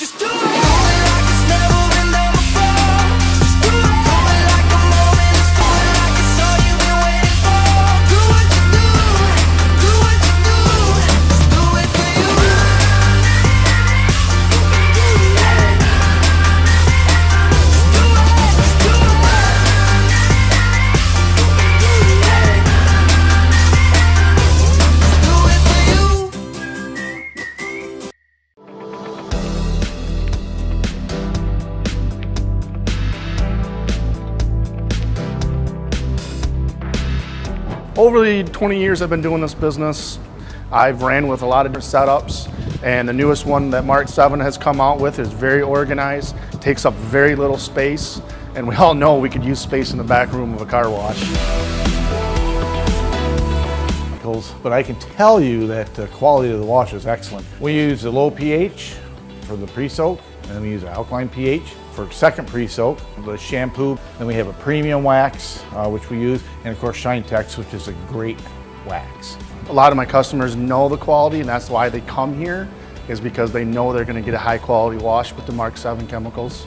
Just do it like it's never been done before. Just do it like the moment is for. Like it's all you've been waiting for. Do what you do. Do what you do. Do it for you. Over the 20 years I've been doing this business, I've ran with a lot of different setups, and the newest one that Mark 7 has come out with is very organized, takes up very little space, and we all know we could use space in the back room of a car wash. But I can tell you that the quality of the wash is excellent. We use the low pH for the pre-soak, and we use alkaline pH for second pre-soak, the shampoo. Then we have a premium wax, which we use, and of course Shine Tecs, which is a great wax. A lot of my customers know the quality, and that's why they come here, is because they know they're going to get a high quality wash with the Mark 7 chemicals.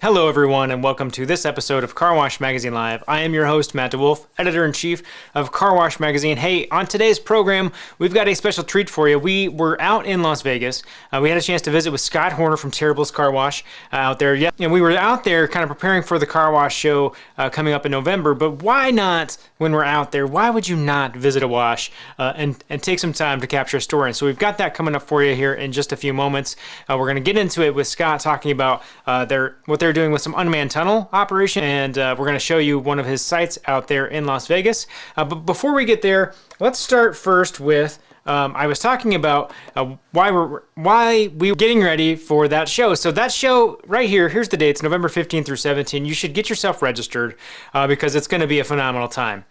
Hello everyone, and welcome to this episode of Car Wash Magazine Live. I am your host, Matt DeWolf, Editor-in-Chief of Car Wash Magazine. Hey, on today's program, we've got a special treat for you. We were out in Las Vegas. We had a chance to visit with Scott Horner from Terrible's Car Wash out there. Yeah, and we were out there kind of preparing for the Car Wash show coming up in November, but why not, when we're out there, why would you not visit a wash and take some time to capture a story? And so we've got that coming up for you here in just a few moments. We're going to get into it with Scott talking about what they're doing with some unmanned tunnel operation, and we're going to show you one of his sites out there in Las Vegas. But before we get there, let's start first with I was talking about why we were getting ready for that show. So that show right here, here's the dates, November 15 through 17. You should get yourself registered because it's going to be a phenomenal time.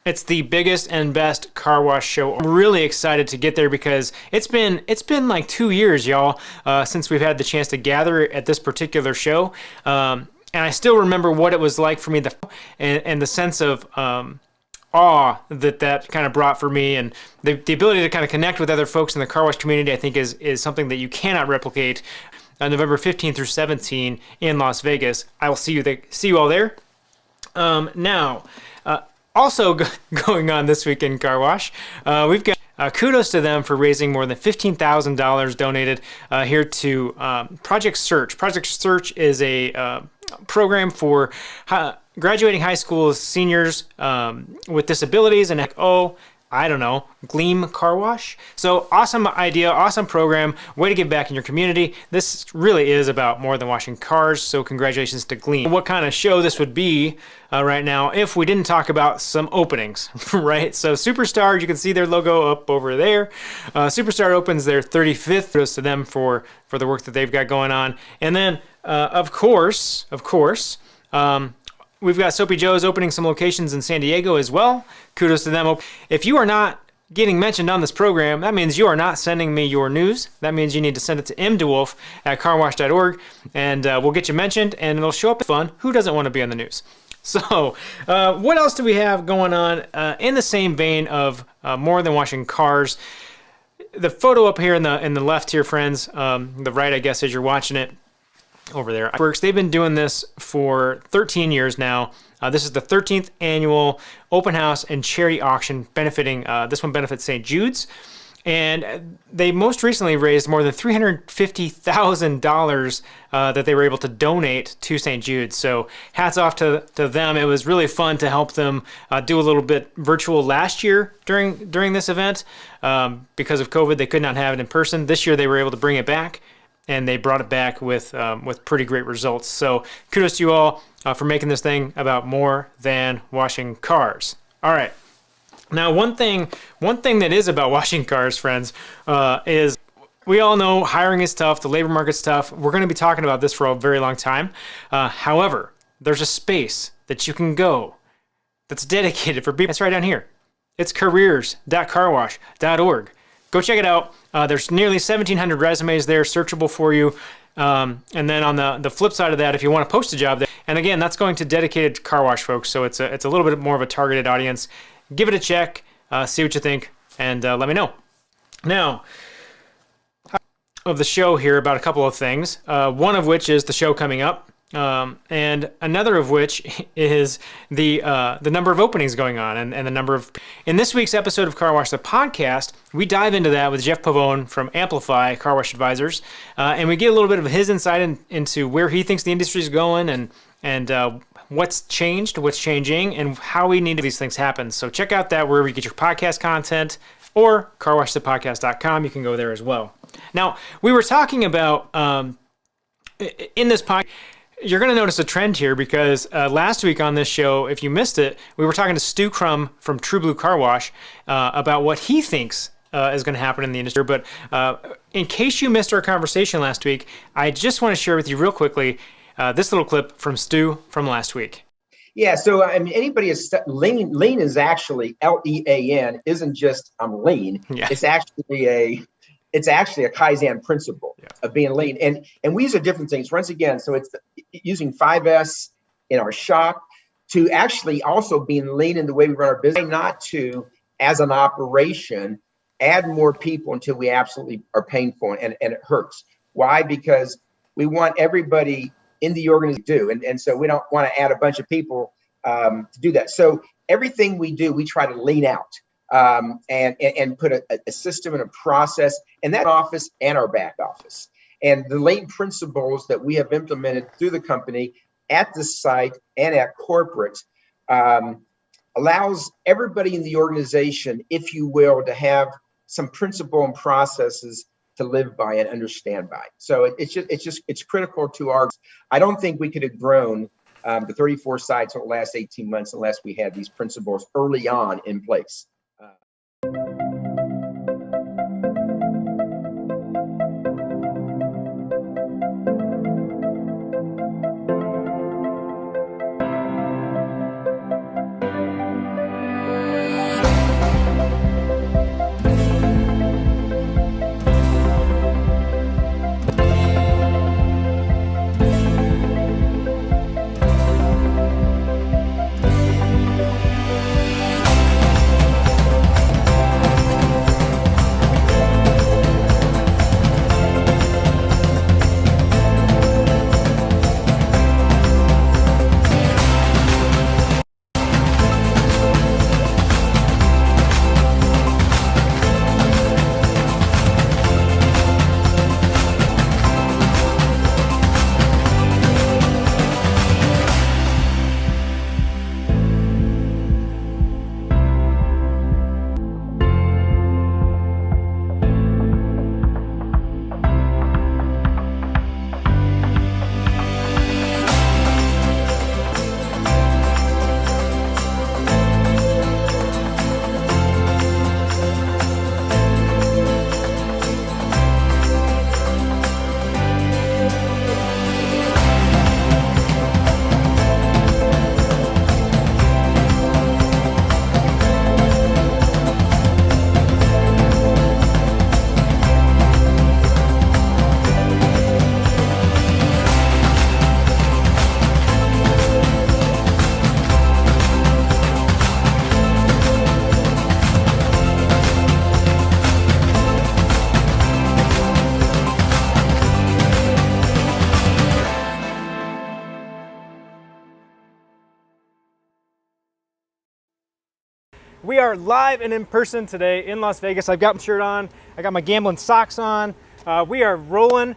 It's the biggest and best car wash show. I'm really excited to get there because it's been like 2 years, y'all, since we've had the chance to gather at this particular show. And I still remember what it was like for me, and the sense of awe that kind of brought for me, and the ability to kind of connect with other folks in the car wash community, I think is something that you cannot replicate. On November 15 through 17 in Las Vegas. I will see you all there. Now. Also going on this week in Car Wash, we've got kudos to them for raising more than $15,000 donated here to Project Search. Project Search is a program for graduating high school seniors with disabilities and Gleam Car Wash. So awesome idea, awesome program, way to give back in your community. This really is about more than washing cars, so congratulations to Gleam. What kind of show this would be right now if we didn't talk about some openings, right? So Superstar, you can see their logo up over there. Superstar opens their 35th. Kudos to them for the work that they've got going on. And then, of course, we've got Soapy Joe's opening some locations in San Diego as well. Kudos to them. If you are not getting mentioned on this program, that means you are not sending me your news. That means you need to send it to mdewolf@carwash.org, and we'll get you mentioned, and it'll show up as fun. Who doesn't want to be on the news? So what else do we have going on in the same vein of more than washing cars? The photo up here in the left here, friends, the right, I guess, as you're watching it, over there. They've been doing this for 13 years now. This is the 13th annual open house and charity auction benefiting, this one benefits St. Jude's. And they most recently raised more than $350,000 that they were able to donate to St. Jude's. So hats off to them. It was really fun to help them do a little bit virtual last year during this event. Because of COVID, they could not have it in person. This year they were able to bring it back, and they brought it back with pretty great results. So kudos to you all for making this thing about more than washing cars. All right. Now, one thing that is about washing cars, friends, is we all know hiring is tough. The labor market's tough. We're going to be talking about this for a very long time. However, there's a space that you can go that's dedicated for people. That's right down here. It's careers.carwash.org. Go check it out. There's nearly 1,700 resumes there, searchable for you. And then on the flip side of that, if you want to post a job there, and again, that's going to dedicated car wash folks, so it's a little bit more of a targeted audience. Give it a check. see what you think, and let me know. Now, of the show here about a couple of things, one of which is the show coming up, and another of which is the number of openings going on and the number of... In this week's episode of Car Wash the Podcast, we dive into that with Jeff Pavone from Amplify Car Wash Advisors, and we get a little bit of his insight into where he thinks the industry is going and what's changed, what's changing, and how we need these things happen. So check out that wherever you get your podcast content, or carwashthepodcast.com. You can go there as well. Now, we were talking about, in this podcast, you're going to notice a trend here because last week on this show, if you missed it, we were talking to Stu Crum from True Blue Car Wash about what he thinks is going to happen in the industry. But in case you missed our conversation last week, I just want to share with you real quickly this little clip from Stu from last week. Yeah, so I mean, anybody is lean. Lean is actually LEAN. Isn't just I'm lean. Yeah. It's actually a Kaizen principle of being lean. And we use different things. Once again, so it's using 5S in our shop to actually also being lean in the way we run our business, not to, as an operation, add more people until we absolutely are painful and it hurts. Why? Because we want everybody in the organization to do. And so we don't want to add a bunch of people to do that. So everything we do, we try to lean out. And put a system and a process in that office and our back office. And the lean principles that we have implemented through the company at the site and at corporate allows everybody in the organization, if you will, to have some principle and processes to live by and understand by. So it's critical to our. I don't think we could have grown the 34 sites over the last 18 months unless we had these principles early on in place. We are live and in person today in Las Vegas. I've got my shirt on, I got my gambling socks on. We are rolling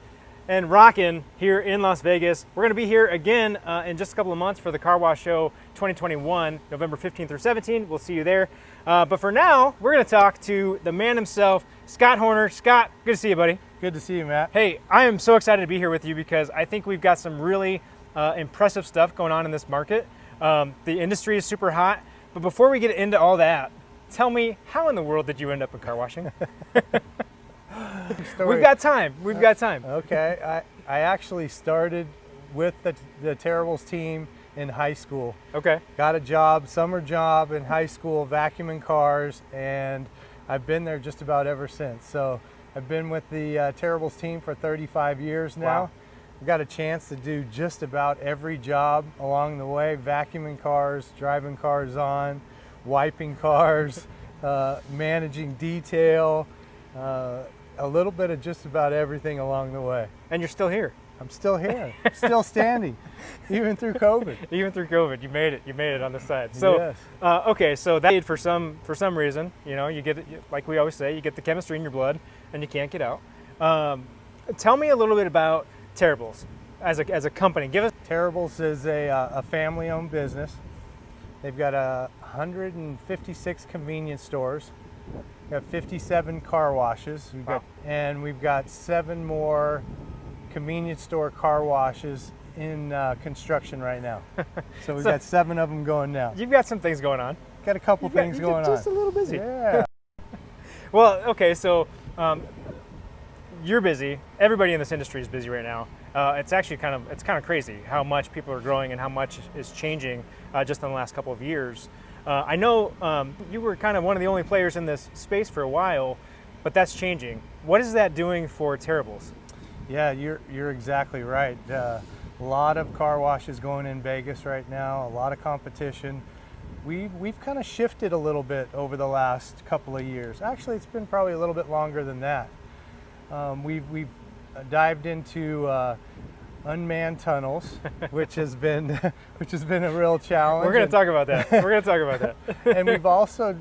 and rocking here in Las Vegas. We're gonna be here again in just a couple of months for the Car Wash Show 2021, November 15th through 17th. We'll see you there. But for now, we're gonna talk to the man himself, Scott Horner. Scott, good to see you, buddy. Good to see you, Matt. Hey, I am so excited to be here with you because I think we've got some really impressive stuff going on in this market. The industry is super hot. But before we get into all that, tell me, how in the world did you end up in car washing? We've got time. We've got time. Okay. I actually started with the Terribles team in high school. Okay. Got a job, summer job in high school, vacuuming cars, and I've been there just about ever since. So I've been with the Terribles team for 35 years now. Wow. I've got a chance to do just about every job along the way, vacuuming cars, driving cars on, wiping cars, managing detail, a little bit of just about everything along the way. And you're still here. I'm still here, still standing, even through COVID. Even through COVID, you made it. You made it on the side. So, Yes. Okay, so that for some reason, you get it, like we always say, you get the chemistry in your blood, and you can't get out. Tell me a little bit about Terribles as a company. Give us. Terribles is a family-owned business. They've got 156 convenience stores. We have 57 car washes. We've got 7 more convenience store car washes in construction right now. So we've got 7 of them going now. You've got some things going on. Got a couple things going on. Just a little busy. Yeah. Well, okay, so you're busy. Everybody in this industry is busy right now. It's actually kind of crazy how much people are growing and how much is changing just in the last couple of years. I know you were kind of one of the only players in this space for a while, but that's changing. What is that doing for Terribles? Yeah, you're exactly right. A lot of car washes going in Vegas right now. A lot of competition. We've kind of shifted a little bit over the last couple of years. Actually, it's been probably a little bit longer than that. We've dived into unmanned tunnels, which has been a real challenge. We're going to talk about that. We're going to talk about that. And we've also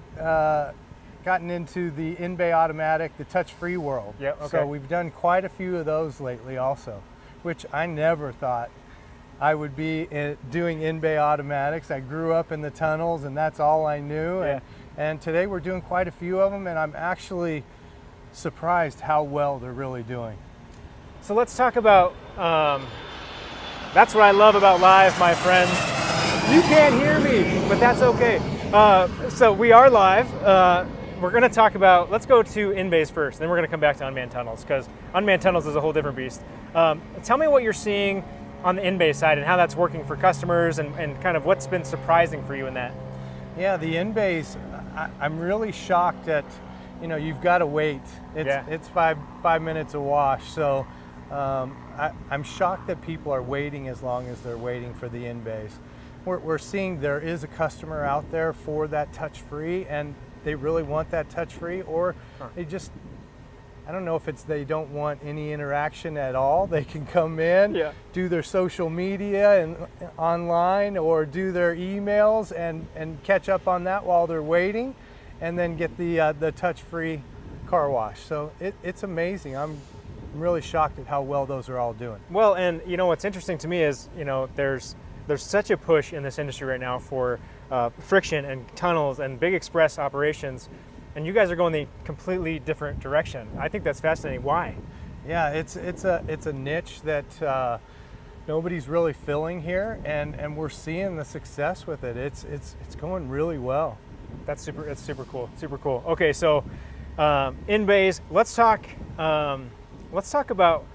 gotten into the in-bay automatic, the touch-free world. Yeah, okay. So we've done quite a few of those lately also, which I never thought I would be doing in-bay automatics. I grew up in the tunnels and that's all I knew. Yeah. And today we're doing quite a few of them, and I'm actually surprised how well they're really doing. So let's talk about, that's what I love about live, my friends. You can't hear me, but that's okay. So we are live. We're going to talk about, let's go to in-bays first, then we're going to come back to unmanned tunnels, because unmanned tunnels is a whole different beast. Tell me what you're seeing on the in-bay side and how that's working for customers, and kind of what's been surprising for you in that. Yeah, the in-bays, I'm really shocked at, you've got to wait. It's 5 minutes a wash, so I'm shocked that people are waiting as long as they're waiting for the in-bays. We're seeing there is a customer out there for that touch-free, and they really want that touch-free, or they just, I don't know if it's they don't want any interaction at all. They can come in, do their social media and online, or do their emails and catch up on that while they're waiting, and then get the touch-free car wash. So it's amazing. I'm really shocked at how well those are all doing. Well, and what's interesting to me is there's such a push in this industry right now for friction and tunnels and big express operations, and you guys are going the completely different direction. I think that's fascinating. Why? Yeah, it's a niche that nobody's really filling here, and we're seeing the success with it. It's going really well. That's super cool. Super cool. Okay, so in bays, let's talk about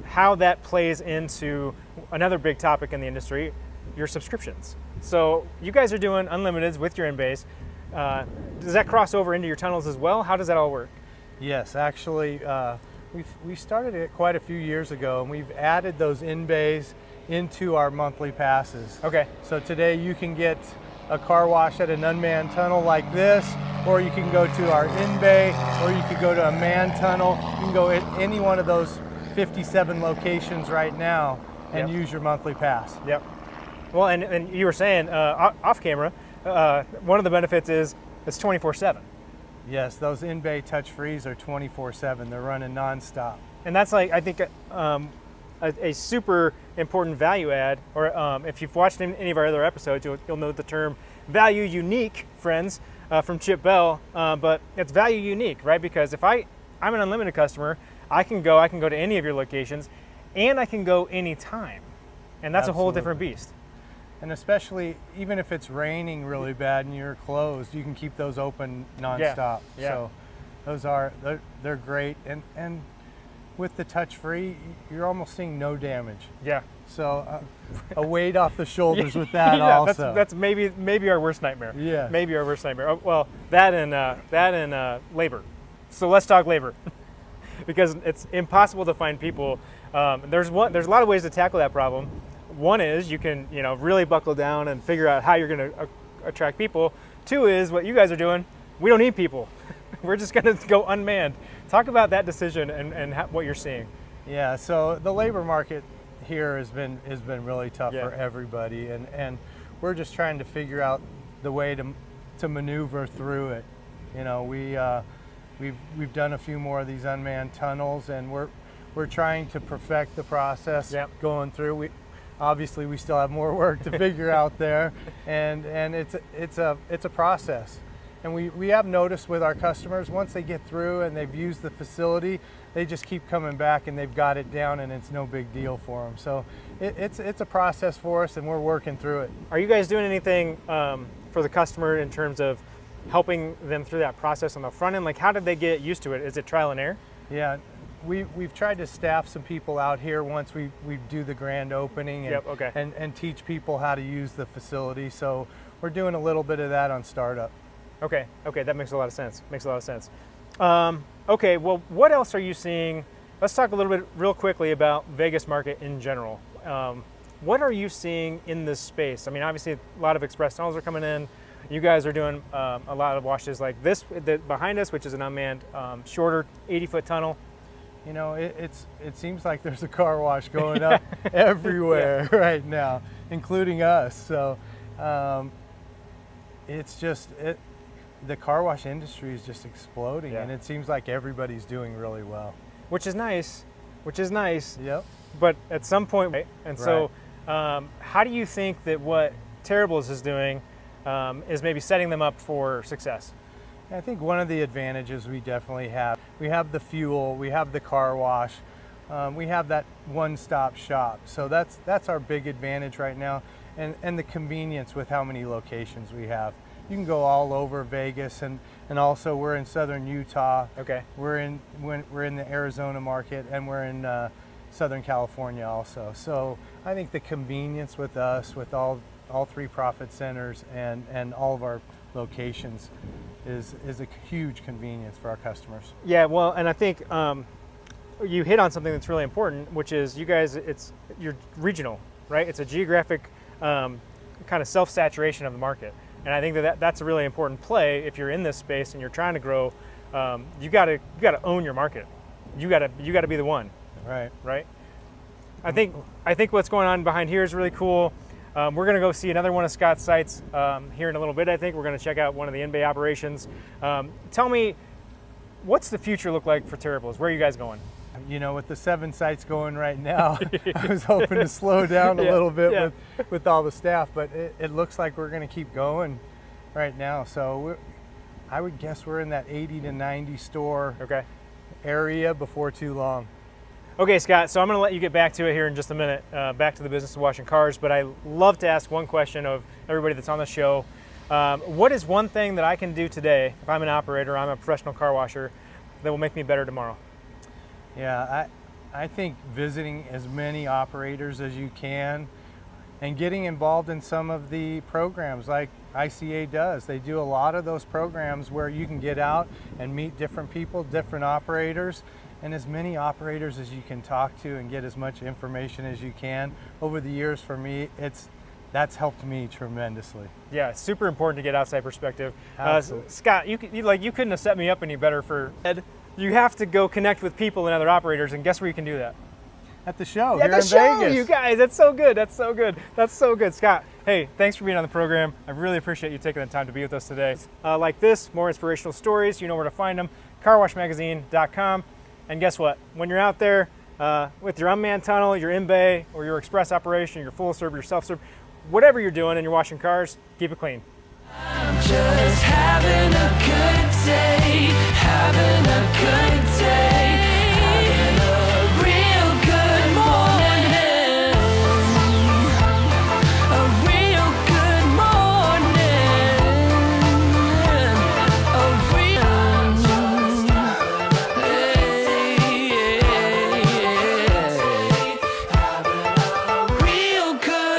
how that plays into another big topic in the industry, your subscriptions. So you guys are doing unlimiteds with your in-bays. Does that cross over into your tunnels as well? How does that all work? Yes, actually, we started it quite a few years ago, and we've added those in-bays into our monthly passes. Okay. So today you can get a car wash at an unmanned tunnel like this, or you can go to our in-bay, or you could go to a manned tunnel. You can go at any one of those 57 locations right now and use your monthly pass. Yep. Well, and you were saying off camera, one of the benefits is it's 24/7. Yes, those in-bay touch-frees are 24/7. They're running nonstop. And that's like, I think, a super important value add, or if you've watched any of our other episodes, you'll know the term value unique, friends, from Chip Bell, but it's value unique, right? Because if I'm an unlimited customer, I can go to any of your locations, and I can go anytime, and that's a whole different beast. And especially, even if it's raining really bad and you're closed, you can keep those open nonstop. Yeah. So they're great. And with the touch-free, you're almost seeing no damage. Yeah. So a weight off the shoulders with that also. That's maybe our worst nightmare. Yeah. Maybe our worst nightmare. Oh, well, that and labor. So let's talk labor, because it's impossible to find people. There's a lot of ways to tackle that problem. One is you can really buckle down and figure out how you're going to attract people. Two is what you guys are doing. we don't need people. We're just going to go unmanned. Talk about that decision and what you're seeing. Yeah, so the labor market here has been really tough Yeah. for everybody, and we're just trying to figure out the way to maneuver through it. You know, we've done a few more of these unmanned tunnels, and we're trying to perfect the process Yep. going through. Obviously we still have more work to figure out there, and it's a process. And we have noticed with our customers, once they get through and they've used the facility, they just keep coming back and they've got it down, and it's no big deal for them. So it's a process for us, and we're working through it. Are you guys doing anything for the customer in terms of helping them through that process on the front end? Like, how did they get used to it? Is it trial and error? Yeah, we've tried to staff some people out here once we do the grand opening and, Yep, okay. and teach people how to use the facility. So we're doing a little bit of that on startup. Okay, that makes a lot of sense. Okay, well, what else are you seeing? Let's talk a little bit real quickly about Vegas market in general. What are you seeing in this space? I mean, obviously a lot of express tunnels are coming in. You guys are doing a lot of washes like this behind us, which is an unmanned, shorter 80-foot tunnel. You know, it seems like there's a car wash going up everywhere right now, including us. So the car wash industry is just exploding, and it seems like everybody's doing really well. Which is nice. Yep. But at some point, right? And so how do you think that what Terribles is doing is maybe setting them up for success? I think one of the advantages we definitely have, we have the fuel, we have the car wash, we have that one-stop shop. So that's our big advantage right now, and the convenience with how many locations we have. You can go all over Vegas, and also we're in southern Utah. Okay. We're in the Arizona market, and we're in Southern California also. So I think the convenience with us, with all three profit centers and all of our locations, is a huge convenience for our customers. Yeah, well, and I think you hit on something that's really important, which is you guys, you're regional, right? It's a geographic kind of self-saturation of the market. And I think that's a really important play if you're in this space and you're trying to grow. You gotta own your market. You gotta be the one. Right. I think what's going on behind here is really cool. We're gonna go see another one of Scott's sites here in a little bit. I think we're gonna check out one of the in-bay operations. Tell me, what's the future look like for Terribles? Where are you guys going? You know, with the 7 sites going right now, I was hoping to slow down a little bit with all the staff, but it looks like we're going to keep going right now. So I would guess we're in that 80 to 90 store area before too long. Okay, Scott, so I'm going to let you get back to it here in just a minute, back to the business of washing cars, but I love to ask one question of everybody that's on the show. What is one thing that I can do today, if I'm an operator, I'm a professional car washer, that will make me better tomorrow? Yeah, I think visiting as many operators as you can and getting involved in some of the programs like ICA does. They do a lot of those programs where you can get out and meet different people, different operators, and as many operators as you can talk to and get as much information as you can. Over the years, for me, that's helped me tremendously. Yeah, it's super important to get outside perspective. Absolutely. Scott, you couldn't have set me up any better for Ed. You have to go connect with people and other operators, and guess where you can do that? At the show Yeah, here in the show, Vegas. you guys. That's so good. Scott, hey, thanks for being on the program. I really appreciate you taking the time to be with us today. Like this, more inspirational stories, you know where to find them, carwashmagazine.com. And guess what? When you're out there with your unmanned tunnel, your in-bay, or your express operation, your full serve, your self-serve, whatever you're doing and you're washing cars, keep it clean. I'm just having a good day, having a good day.